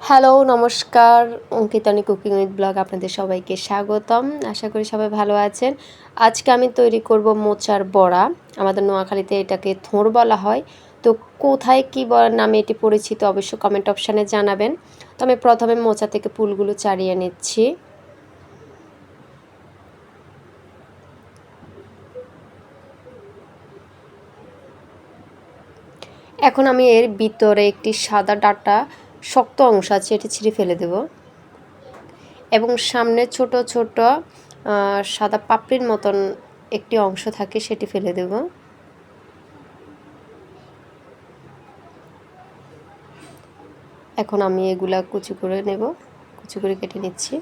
Hello, নমস্কার। অঙ্কিতানি cooking with blog আপনাদের সবাইকে স্বাগতম। আশা করি সবাই ভালো আছেন। আজকে আমি তৈরি করব মোচার বড়া। আমাদের নোয়াখালীতে এটাকে থোড় বলা হয়। তো কোথায় কী নামে এটি পরিচিত অবশ্যই কমেন্ট অপশানে জানাবেন। তো আমি প্রথমে মোচা থেকে পুলগুলো ছাড়িয়ে নিচ্ছি। এখন আমি এর ভিতরে একটি সাদা ডাঁটা শক্ত অংশ আছে, এটি ছিঁড়ে ফেলে দেব এবং সামনে ছোট ছোট সাদা পাপড়ির মতন একটি অংশ থাকে, সেটি ফেলে দেব। এখন আমি এগুলা কুচি করে নেব, কুচি করে কেটে নিচ্ছি।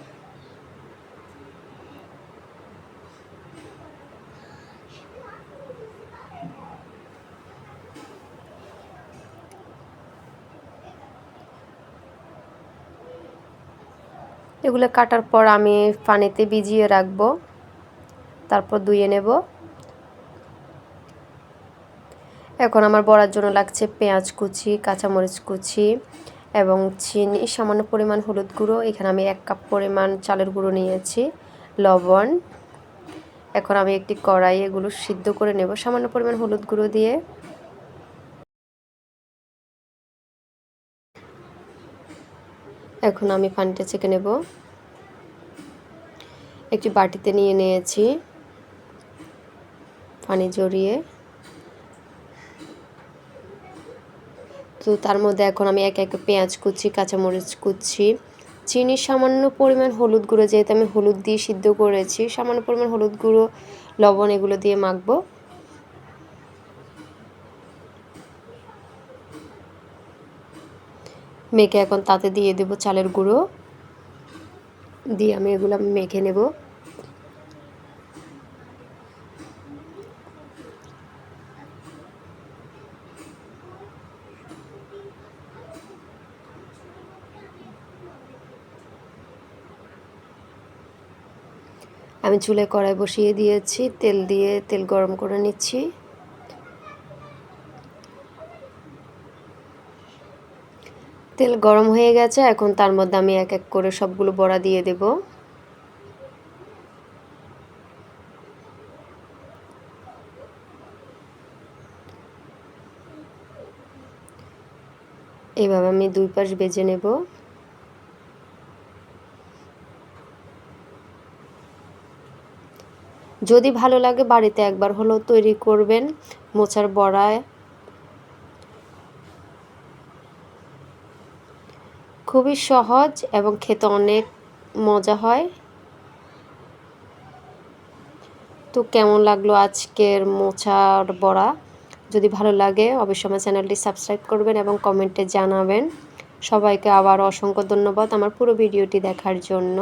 এগুলো কাটার পর আমি পানিতে ভিজিয়ে রাখবো, তারপর ধুয়ে নেব। এখন আমার বড়ার জন্য লাগছে পেঁয়াজ কুচি, কাঁচামরিচ কুচি এবং চিনি, সামান্য পরিমাণ হলুদ গুঁড়ো। এখানে আমি 1 কাপ পরিমাণ চালের গুঁড়ো নিয়েছি, লবণ। এখন আমি একটি কড়াই এগুলো সিদ্ধ করে নেব সামান্য পরিমাণ হলুদ গুঁড়ো দিয়ে। এখন আমি পানিটা ছেঁকে নেব। একটি বাটিতে নিয়ে নিয়েছি পানি জড়িয়ে। তো তার মধ্যে এখন আমি এক এক পেঁয়াজ কুচি, কাঁচামরিচ কুচি, চিনি, সামান্য পরিমাণ হলুদ গুঁড়ো, যেহেতু আমি হলুদ দিয়ে সিদ্ধ করেছি, সামান্য পরিমাণ হলুদ গুঁড়ো, লবণ এগুলো দিয়ে মাখবো। মেখে এখন তাতে দিয়ে দেব চালের গুঁড়ো, দিয়ে আমি এগুলো মেখে নেব। আমি চুলায় কড়াই বসিয়ে দিয়েছি, তেল দিয়ে তেল গরম করে নিচ্ছি। তেল গরম হয়ে গেছে, এখন তার মধ্যে আমি এক এক করে সবগুলো বড়া দিয়ে দেব। এভাবে আমি 2 পাশ ভেজে নেব। যদি ভালো লাগে বাড়িতে একবার হলেও তৈরি করবেন মোচার বড়া। খুবই সহজ এবং খেতে অনেক মজা হয়। তো কেমন লাগলো আজকের মোচার বড়া? যদি ভালো লাগে অবশ্যই আমার চ্যানেলটি সাবস্ক্রাইব করবেন এবং কমেন্টে জানাবেন। সবাইকে আবার অসংখ্য ধন্যবাদ আমার পুরো ভিডিওটি দেখার জন্য।